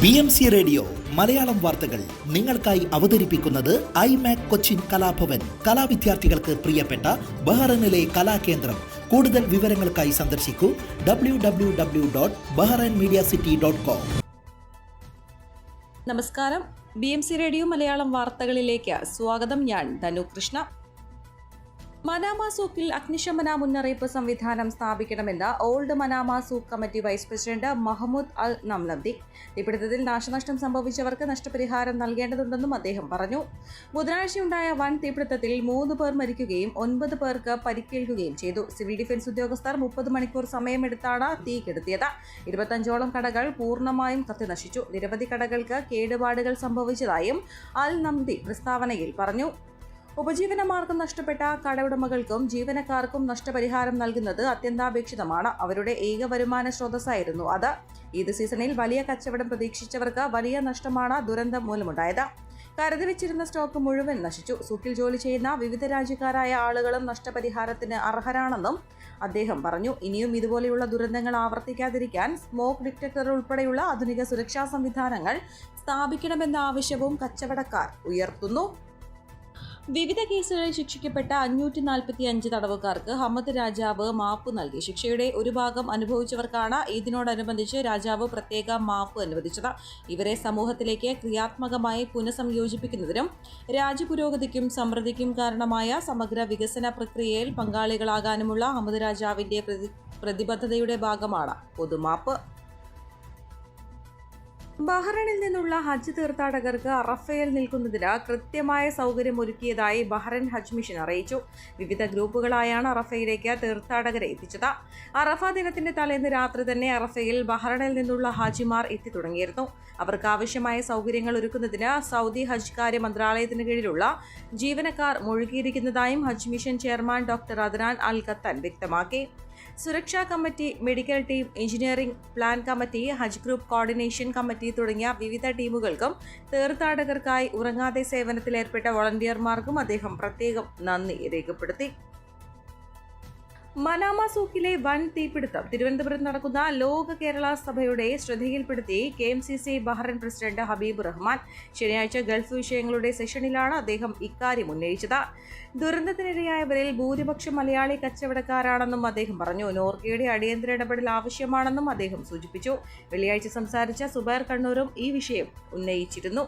BMC radio Malayalam വാർത്തകൾ നിങ്ങൾക്കായി അവതരിപ്പിക്കുന്നത് ഐമാക് കൊച്ചിൻ കലാഭവൻ. കലാവിദ്യാർത്ഥികൾക്ക് പ്രിയപ്പെട്ട ബഹ്റൈനിലെ കലാകേന്ദ്രം. കൂടുതൽ വിവരങ്ങൾക്കായി സന്ദർശിക്കൂ www.bahrainmediacity.com. നമസ്കാരം, BMC റേഡിയോ മലയാളം വാർത്തകളിലേക്ക് സ്വാഗതം. ഞാൻ ധനു കൃഷ്ണ. മനാമ സൂക്കിൽ അഗ്നിശമന മുന്നറിയിപ്പ് സംവിധാനം സ്ഥാപിക്കണമെന്ന് ഓൾഡ് മനാമ സൂക്ക് committee vice president Mahmood al നംലംദി. തീപിടുത്തത്തിൽ നാശനഷ്ടം സംഭവിച്ചവർക്ക് നഷ്ടപരിഹാരം നൽകേണ്ടതുണ്ടെന്നും അദ്ദേഹം പറഞ്ഞു. ബുധനാഴ്ചയുണ്ടായ വൻ തീപിടുത്തത്തിൽ 3 പേർ മരിക്കുകയും 9 പേർക്ക് പരിക്കേൽക്കുകയും ചെയ്തു. സിവിൽ ഡിഫൻസ് ഉദ്യോഗസ്ഥർ 30 മണിക്കൂർ സമയമെടുത്താണ് തീ കെടുത്തിയത്. 25ഓളം കടകൾ പൂർണ്ണമായും കത്തിനശിച്ചു. നിരവധി കടകൾക്ക് കേടുപാടുകൾ സംഭവിച്ചതായും അൽ നംദി പ്രസ്താവനയിൽ പറഞ്ഞു. ഉപജീവനമാർഗം നഷ്ടപ്പെട്ട കടയുടമകൾക്കും ജീവനക്കാർക്കും നഷ്ടപരിഹാരം നൽകുന്നത് അത്യന്താപേക്ഷിതമാണ്. അവരുടെ ഏക വരുമാന സ്രോതസ്സായിരുന്നു അത്. ഈദ് സീസണിൽ വലിയ കച്ചവടം പ്രതീക്ഷിച്ചവർക്ക് വലിയ നഷ്ടമാണ് ദുരന്തം മൂലമുണ്ടായത്. കരുതി വെച്ചിരുന്ന സ്റ്റോക്ക് മുഴുവൻ നശിച്ചു. സൂക്കിൽ ജോലി ചെയ്യുന്ന വിവിധ രാജ്യക്കാരായ ആളുകളും നഷ്ടപരിഹാരത്തിന് അർഹരാണെന്നും അദ്ദേഹം പറഞ്ഞു. ഇനിയും ഇതുപോലെയുള്ള ദുരന്തങ്ങൾ ആവർത്തിക്കാതിരിക്കാൻ സ്മോക്ക് ഡിറ്റക്ടർ ഉൾപ്പെടെയുള്ള ആധുനിക സുരക്ഷാ സംവിധാനങ്ങൾ സ്ഥാപിക്കണമെന്ന ആവശ്യവും കച്ചവടക്കാർ ഉയർത്തുന്നു. വിവിധ കേസുകളിൽ ശിക്ഷിക്കപ്പെട്ട 545 തടവുകാർക്ക് ഹമ്മദ് രാജാവ് മാപ്പ് നൽകി. ശിക്ഷയുടെ ഒരു ഭാഗം അനുഭവിച്ചവർക്കാണ് ഇതിനോടനുബന്ധിച്ച് രാജാവ് പ്രത്യേക മാപ്പ് അനുവദിച്ചത്. ഇവരെ സമൂഹത്തിലേക്ക് ക്രിയാത്മകമായി പുനഃസംയോജിപ്പിക്കുന്നതിനും രാജ്യപുരോഗതിക്കും സമൃദ്ധിക്കും കാരണമായ സമഗ്ര വികസന പ്രക്രിയയിൽ പങ്കാളികളാകാനുമുള്ള ഹമ്മദ് രാജാവിന്റെ പ്രതിബദ്ധതയുടെ ഭാഗമാണ് പൊതുമാപ്പ്. ബഹ്റൈനിൽ നിന്നുള്ള ഹജ്ജ് തീർത്ഥാടകർക്ക് അറഫയിൽ നിൽക്കുന്നതിന് കൃത്യമായ സൗകര്യമൊരുക്കിയതായി ബഹ്റൈൻ ഹജ്ജ് മിഷൻ അറിയിച്ചു. വിവിധ ഗ്രൂപ്പുകളായാണ് അറഫയിലേക്ക് തീർത്ഥാടകരെ എത്തിച്ചത്. അറഫ ദിനത്തിന്റെ തലേന്ന് രാത്രി തന്നെ അറഫയിൽ ബഹ്റൈനിൽ നിന്നുള്ള ഹാജിമാർ എത്തിത്തുടങ്ങിയിരുന്നു. അവർക്ക് ആവശ്യമായ സൗകര്യങ്ങൾ ഒരുക്കുന്നതിന് സൗദി ഹജ്ജ് കാര്യ മന്ത്രാലയത്തിന് കീഴിലുള്ള ജീവനക്കാർ മുഴുകിയിരിക്കുന്നതായും ഹജ്ജ് മിഷൻ ചെയർമാൻ ഡോക്ടർ അദ്നാൻ അൽ ഖത്താൻ വ്യക്തമാക്കി. സുരക്ഷാ committee, medical team, engineering plan committee, ഹജ്ജ് ഗ്രൂപ്പ് കോർഡിനേഷൻ കമ്മിറ്റി തുടങ്ങിയ വിവിധ ടീമുകൾക്കും തീർത്ഥാടകർക്കായി ഉറങ്ങാതെ സേവനത്തിലേർപ്പെട്ട വോളണ്ടിയർമാർക്കും അദ്ദേഹം പ്രത്യേകം നന്ദി രേഖപ്പെടുത്തി. മനാമ സൂക്കിലെ വൻ തീപിടുത്തം തിരുവനന്തപുരത്ത് നടക്കുന്ന ലോക കേരള സഭയുടെ ശ്രദ്ധയിൽപ്പെടുത്തി KMCC Bahrain president Habeeb Rahman. ശനിയാഴ്ച ഗൾഫ് വിഷയങ്ങളുടെ സെഷനിലാണ് അദ്ദേഹം ഇക്കാര്യം ഉന്നയിച്ചത്. ദുരന്തത്തിനിരയായവരിൽ ഭൂരിപക്ഷം മലയാളി കച്ചവടക്കാരാണെന്നും അദ്ദേഹം പറഞ്ഞു. നോർക്കയുടെ അടിയന്തര ഇടപെടൽ ആവശ്യമാണെന്നും അദ്ദേഹം സൂചിപ്പിച്ചു. വെള്ളിയാഴ്ച സംസാരിച്ച സുബൈർ കണ്ണൂരും ഈ വിഷയം ഉന്നയിച്ചിരുന്നു.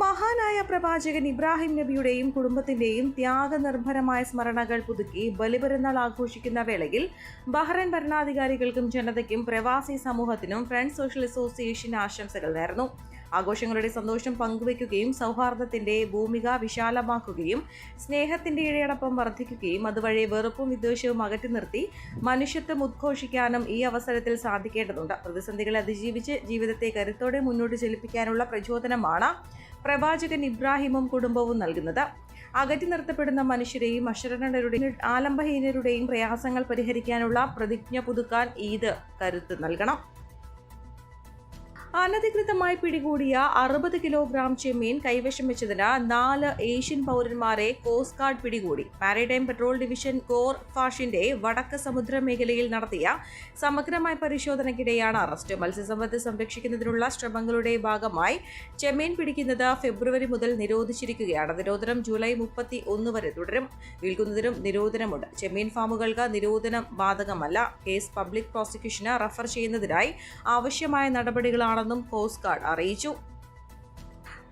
മഹാനായ പ്രവാചകൻ ഇബ്രാഹിം നബിയുടെയും കുടുംബത്തിന്റെയും ത്യാഗനിർഭരമായ സ്മരണകൾ പുതുക്കി ബലിപെരുന്നാൾ ആഘോഷിക്കുന്ന വേളയിൽ ബഹ്റൈൻ ഭരണാധികാരികൾക്കും ജനതയ്ക്കും പ്രവാസി സമൂഹത്തിനും ഫ്രണ്ട്സ് സോഷ്യൽ അസോസിയേഷൻ ആശംസകൾ നേർന്നു. ആഘോഷങ്ങളുടെ സന്തോഷം പങ്കുവയ്ക്കുകയും സൗഹാർദ്ദത്തിന്റെ ഭൂമിക വിശാലമാക്കുകയും സ്നേഹത്തിന്റെ ഇഴയടപ്പം വർദ്ധിക്കുകയും അതുവഴി വെറുപ്പും വിദ്വേഷവും അകറ്റി നിർത്തി മനുഷ്യത്വം ഉദ്ഘോഷിക്കാനും ഈ അവസരത്തിൽ സാധിക്കേണ്ടതുണ്ട്. പ്രതിസന്ധികളെ അതിജീവിച്ച് ജീവിതത്തെ കരുത്തോടെ മുന്നോട്ട് ചലിപ്പിക്കാനുള്ള പ്രചോദനമാണ് പ്രവാചകൻ ഇബ്രാഹിമും കുടുംബവും നൽകുന്നത്. അകറ്റി നിർത്തപ്പെടുന്ന മനുഷ്യരെയും അശരണരുടെയും ആലംബഹീനരുടെയും പ്രയാസങ്ങൾ പരിഹരിക്കാനുള്ള പ്രതിജ്ഞ പുതുക്കാൻ ഈദ് കരുത്ത് നൽകണം. അനധികൃതമായി പിടികൂടിയ 60 കിലോഗ്രാം ചെമ്മീൻ കൈവശം വെച്ചതിന് 4 ഏഷ്യൻ പൗരന്മാരെ കോസ്റ്റ് ഗാർഡ് പിടികൂടി. മാരിടൈം പെട്രോൾ ഡിവിഷൻ കോർ ഫാഷിന്റെ വടക്ക് സമുദ്ര മേഖലയിൽ നടത്തിയ സമഗ്രമായ പരിശോധനയ്ക്കിടെയാണ് അറസ്റ്റ്. മത്സ്യസമ്പത്ത് സംരക്ഷിക്കുന്നതിനുള്ള ശ്രമങ്ങളുടെ ഭാഗമായി ചെമ്മീൻ പിടിക്കുന്നത് ഫെബ്രുവരി മുതൽ നിരോധിച്ചിരിക്കുകയാണ്. നിരോധനം ജൂലൈ 31 വരെ തുടരും. വിൽക്കുന്നതിനും നിരോധനമുണ്ട്. ചെമ്മീൻ ഫാമുകൾക്ക് നിരോധനം ബാധകമല്ല. കേസ് പബ്ലിക് പ്രോസിക്യൂഷന് റഫർ ചെയ്യുന്നതിനായി ആവശ്യമായ നടപടികളാണ് കോസ്റ്റ് ഗാർഡ് അറിയിച്ചു.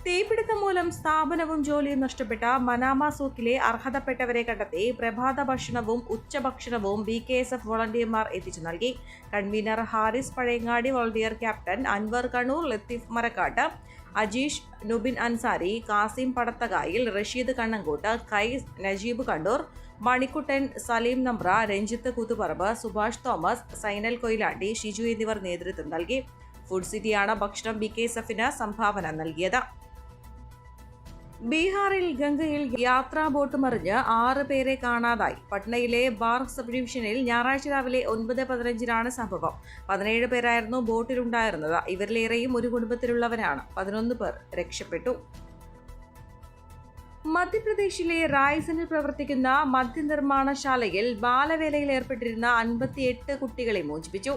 തീപിടുത്തം മൂലം സ്ഥാപനവും ജോലിയും നഷ്ടപ്പെട്ട മനാമ സൂക്കിലെ അർഹതപ്പെട്ടവരെ കണ്ടെത്തി പ്രഭാത ഭക്ഷണവും ഉച്ചഭക്ഷണവും BKSF വോളണ്ടിയർമാർ എത്തിച്ചു നൽകി. Convener Haris Pazhayangadi, volunteer captain Anwar Kannur, Latheef Marakkat, Ajeesh, Nubin Ansari, Kasim പടത്തകായിൽ, റഷീദ് കണ്ണങ്കോട്ട്, കൈസ്, നജീബ് കണ്ണൂർ, മണിക്കുട്ടൻ, സലീം നമ്പ്ര, രഞ്ജിത്ത് കൂത്തുപറമ്പ്, സുഭാഷ് തോമസ്, സൈനൽ കൊയിലാണ്ടി, ഷിജു എന്നിവർ നേതൃത്വം നൽകി. ഫുഡ് സിറ്റിയാണ് ഭക്ഷണം BKSFന് സംഭാവന നൽകിയത്. ബീഹാറിൽ ഗംഗയിൽ യാത്രാ ബോട്ട് മറിഞ്ഞ് 6 പേരെ കാണാതായി. പട്നയിലെ ബാർ സബ് ഡിവിഷനിൽ ഞായറാഴ്ച രാവിലെ 9:15 സംഭവം. 17 പേരായിരുന്നു ബോട്ടിലുണ്ടായിരുന്നത്. ഇവരിലേറെയും ഒരു കുടുംബത്തിലുള്ളവരാണ്. 11 പേർ രക്ഷപ്പെട്ടു. മധ്യപ്രദേശിലെ റായ്സനിൽ പ്രവർത്തിക്കുന്ന മദ്യനിർമ്മാണശാലയിൽ ബാലവേലയിൽ ഏർപ്പെട്ടിരുന്ന 58 കുട്ടികളെ മോചിപ്പിച്ചു.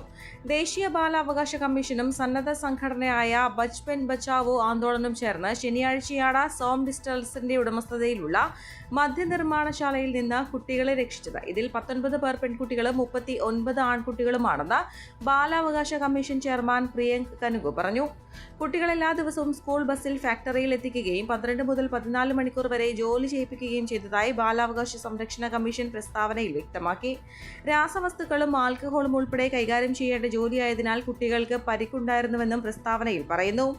ദേശീയ ബാലാവകാശ കമ്മീഷനും സന്നദ്ധ സംഘടനയായ ബച്പൻ ബച്ചാവോ ആന്തോളനും ചേർന്ന് ശനിയാഴ്ചയാണ് സോം ഡിസ്റ്റൽസിന്റെ ഉടമസ്ഥതയിലുള്ള മദ്യനിർമ്മാണശാലയിൽ നിന്ന് കുട്ടികളെ രക്ഷിച്ചത്. ഇതിൽ 19 പേർ പെൺകുട്ടികളും 39 ആൺകുട്ടികളുമാണെന്ന് ബാലാവകാശ കമ്മീഷൻ ചെയർമാൻ പ്രിയങ്ക് കനുഗു പറഞ്ഞു. കുട്ടികൾ എല്ലാ ദിവസവും സ്കൂൾ ബസ്സിൽ ഫാക്ടറിയിൽ എത്തിക്കുകയും 12 മുതൽ 14 മണിക്കൂർ വരെ ജോലി ചെയ്യിപ്പിക്കുകയും ചെയ്തതായി ബാലാവകാശ സംരക്ഷണ കമ്മീഷൻ പ്രസ്താവനയിൽ വ്യക്തമാക്കി. രാസവസ്തുക്കളും ആൽക്കഹോളും ഉൾപ്പെടെ കൈകാര്യം ചെയ്യേണ്ട ജോലിയായതിനാൽ കുട്ടികൾക്ക് പരിക്കുണ്ടായിരുന്നുവെന്നും പ്രസ്താവനയിൽ പറയുന്നു.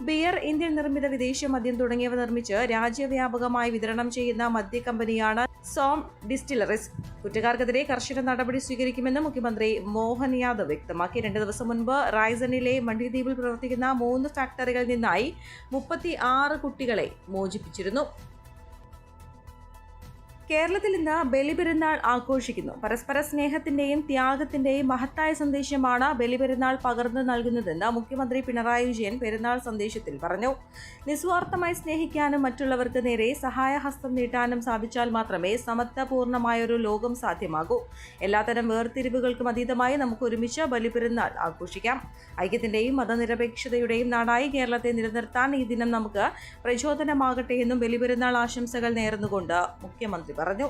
ബിയർ, ഇന്ത്യൻ നിർമ്മിത വിദേശ മദ്യം തുടങ്ങിയവ നിർമ്മിച്ച് രാജ്യവ്യാപകമായി വിതരണം ചെയ്യുന്ന മദ്യ കമ്പനിയാണ് സോം ഡിസ്റ്റിലറീസ്. കുറ്റക്കാർക്കെതിരെ കർശന നടപടി സ്വീകരിക്കുമെന്ന് മുഖ്യമന്ത്രി മോഹൻ യാദവ് വ്യക്തമാക്കി. 2 ദിവസം മുൻപ് റായ്സനിലെ മണ്ഡിദ്വീപിൽ പ്രവർത്തിക്കുന്ന 3 ഫാക്ടറികളിൽ നിന്നായി 36 കുട്ടികളെ മോചിപ്പിച്ചിരുന്നു. കേരളത്തിൽ ഇന്ന് ബലിപെരുന്നാൾ ആഘോഷിക്കുന്നു. പരസ്പര സ്നേഹത്തിന്റെയും ത്യാഗത്തിന്റെയും മഹത്തായ സന്ദേശമാണ് ബലിപെരുന്നാൾ പകർന്നു നൽകുന്നതെന്ന് മുഖ്യമന്ത്രി പിണറായി വിജയൻ പെരുന്നാൾ സന്ദേശത്തിൽ പറഞ്ഞു. നിസ്വാർത്ഥമായി സ്നേഹിക്കാനും മറ്റുള്ളവർക്ക് നേരെ സഹായഹസ്തം നീട്ടാനും സാധിച്ചാൽ മാത്രമേ സമത്വപൂർണമായൊരു ലോകം സാധ്യമാകൂ. എല്ലാത്തരം വേർതിരിവുകൾക്കും അതീതമായി നമുക്ക് ഒരുമിച്ച് ബലിപെരുന്നാൾ ആഘോഷിക്കാം. ഐക്യത്തിന്റെയും മതനിരപേക്ഷതയുടെയും നാടായി കേരളത്തെ നിലനിർത്താൻ ഈ ദിനം നമുക്ക് പ്രചോദനമാകട്ടെ എന്നും ബലിപെരുന്നാൾ ആശംസകൾ നേർന്നുകൊണ്ട് മുഖ്യമന്ത്രി പറഞ്ഞു.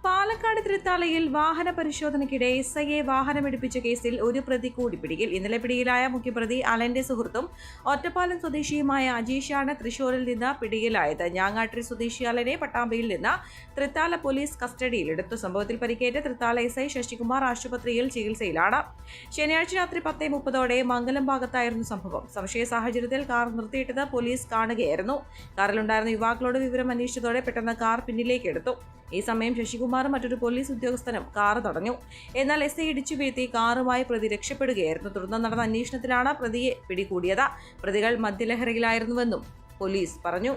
പാലക്കാട് തൃത്താലയിൽ വാഹന പരിശോധനയ്ക്കിടെ SIയെ വാഹനമിടിപ്പിച്ച കേസിൽ ഒരു പ്രതി കൂടി പിടിയിൽ. ഇന്നലെ പിടിയിലായ മുഖ്യപ്രതി അലന്റെ സുഹൃത്തും ഒറ്റപ്പാലം സ്വദേശിയുമായ അജീഷാണ് തൃശൂരിൽ നിന്ന് പിടിയിലായത്. ഞാങ്ങാട്ടിരി സ്വദേശി അലനെ പട്ടാമ്പിയിൽ നിന്ന് തൃത്താല പോലീസ് കസ്റ്റഡിയിലെടുത്തു. സംഭവത്തിൽ പരിക്കേറ്റ തൃത്താല SI ശശികുമാർ ആശുപത്രിയിൽ ചികിത്സയിലാണ്. ശനിയാഴ്ച രാത്രി 10:30 മംഗലം ഭാഗത്തായിരുന്നു സംഭവം. സംശയ സാഹചര്യത്തിൽ കാർ നിർത്തിയിട്ടത് പോലീസ് കാണുകയായിരുന്നു. കാറിലുണ്ടായിരുന്ന യുവാക്കളോട് വിവരം അന്വേഷിച്ചതോടെ പെട്ടെന്ന് കാർ പിന്നിലേക്ക് എടുത്തു. ഈ സമയം ശശികുമാറും മറ്റൊരു പോലീസ് ഉദ്യോഗസ്ഥനും കാർ തടഞ്ഞു. എന്നാൽ SI ഇടിച്ചു വീഴ്ത്തി കാറുമായി പ്രതി രക്ഷപ്പെടുകയായിരുന്നു. തുടർന്ന് നടന്ന അന്വേഷണത്തിലാണ് പ്രതിയെ പിടികൂടിയത്. പ്രതികൾ മദ്യലഹരിയിലായിരുന്നുവെന്നും പോലീസ് പറഞ്ഞു.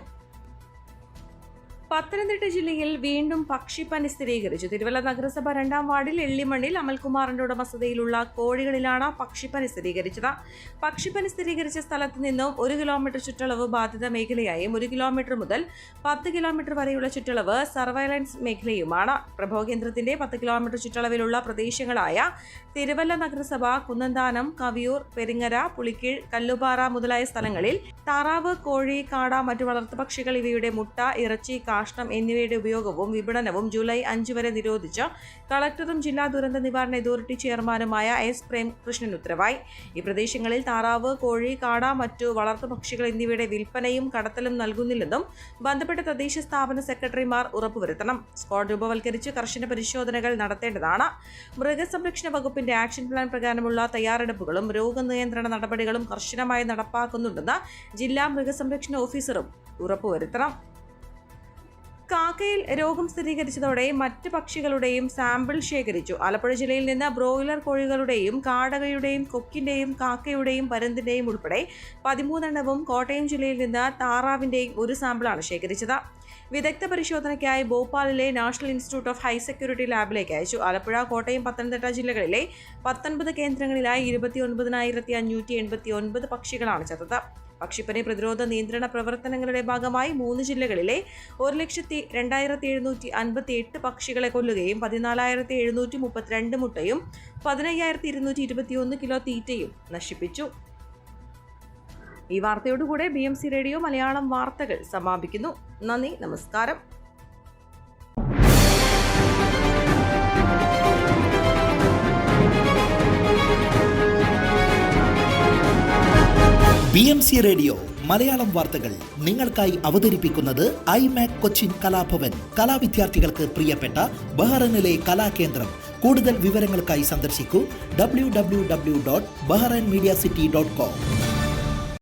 പത്തനംതിട്ട ജില്ലയിൽ വീണ്ടും പക്ഷിപ്പനി സ്ഥിരീകരിച്ചു. തിരുവല്ല നഗരസഭ 2-ാം വാർഡിൽ എള്ളിമണ്ണിൽ അമൽകുമാറിന്റെ ഉടമസ്ഥതയിലുള്ള കോഴികളിലാണ് പക്ഷിപ്പനി സ്ഥിരീകരിച്ചത്. പക്ഷിപ്പനി സ്ഥിരീകരിച്ച സ്ഥലത്ത് നിന്നും 1 കിലോമീറ്റർ ചുറ്റളവ് ബാധിത മേഖലയായും 1 കിലോമീറ്റർ മുതൽ 10 കിലോമീറ്റർ വരെയുള്ള ചുറ്റളവ് സർവൈലൻസ് മേഖലയുമാണ്. പ്രഭവകേന്ദ്രത്തിന്റെ 10 കിലോമീറ്റർ ചുറ്റളവിലുള്ള പ്രദേശങ്ങളായ തിരുവല്ല നഗരസഭ, കുന്നന്താനം, കവിയൂർ, പെരിങ്ങര, പുളിക്കീഴ്, കല്ലുപാറ മുതലായ സ്ഥലങ്ങളിൽ താറാവ്, കോഴി, കാട, മറ്റു വളർത്തുപക്ഷികൾ ഇവയുടെ മുട്ട, ഇറച്ചി, കാഷ്ണം എന്നിവയുടെ ഉപയോഗവും വിപണനവും ജൂലൈ 5 വരെ നിരോധിച്ച് കളക്ടറും ജില്ലാ ദുരന്ത നിവാരണ അതോറിറ്റി ചെയർമാനുമായ S. പ്രേംകൃഷ്ണൻ ഉത്തരവായി. ഈ പ്രദേശങ്ങളിൽ താറാവ്, കോഴി, കാട, മറ്റു വളർത്തുപക്ഷികൾ എന്നിവയുടെ വിൽപ്പനയും കടത്തലും നൽകുന്നില്ലെന്നും ബന്ധപ്പെട്ട തദ്ദേശ സ്ഥാപന സെക്രട്ടറിമാർ ഉറപ്പുവരുത്തണം. സ്ക്വാഡ് രൂപവൽക്കരിച്ച് കർശന പരിശോധനകൾ നടത്തേണ്ടതാണ്. മൃഗസംരക്ഷണ വകുപ്പിന്റെ ആക്ഷൻ പ്ലാൻ പ്രകാരമുള്ള തയ്യാറെടുപ്പുകളും രോഗനിയന്ത്രണ നടപടികളും കർശനമായി നടപ്പാക്കുന്നുണ്ടെന്ന് ജില്ലാ മൃഗസംരക്ഷണ ഓഫീസറും ഉറപ്പുവരുത്തണം. കാക്കയിൽ രോഗം സ്ഥിരീകരിച്ചതോടെ മറ്റ് പക്ഷികളുടെയും സാമ്പിൾ ശേഖരിച്ചു. ആലപ്പുഴ ജില്ലയിൽ നിന്ന് ബ്രോയിലർ കോഴികളുടെയും കാടകയുടെയും കൊക്കിന്റെയും കാക്കയുടെയും പരുന്തിന്റെയും ഉൾപ്പെടെ 13 എണ്ണവും കോട്ടയം ജില്ലയിൽ നിന്ന് താറാവിന്റെയും ഒരു സാമ്പിളാണ് ശേഖരിച്ചത്. വിദഗ്ധ പരിശോധനയ്ക്കായി ഭോപ്പാലിലെ national institute of high security ലാബിലേക്ക് അയച്ചു. ആലപ്പുഴ, കോട്ടയം, പത്തനംതിട്ട ജില്ലകളിലെ 19 കേന്ദ്രങ്ങളിലായി 29,589 പക്ഷികളാണ് ചത്തത്. പക്ഷിപ്പനി പ്രതിരോധ നിയന്ത്രണ പ്രവർത്തനങ്ങളുടെ ഭാഗമായി 3 ജില്ലകളിലെ 1,02,758 പക്ഷികളെ കൊല്ലുകയും 14,732 മുട്ടയും 15,221 കിലോ തീറ്റയും നശിപ്പിച്ചു. ഈ വാർത്തയോടുകൂടെ BMC റേഡിയോ മലയാളം വാർത്തകൾ സമാപിക്കുന്നു. നന്ദി, നമസ്കാരം. BMC റേഡിയോ മലയാളം വാർത്തകൾ നിങ്ങൾക്കായി അവതരിപ്പിക്കുന്നത് iMac കൊച്ചിൻ കലാഭവൻ. കലാവിദ്യാർത്ഥികൾക്ക് പ്രിയപ്പെട്ട ബഹ്റൈനിലെ കലാകേന്ദ്രം. കൂടുതൽ വിവരങ്ങൾക്കായി സന്ദർശിക്കൂ www.bahrainmediacity.com.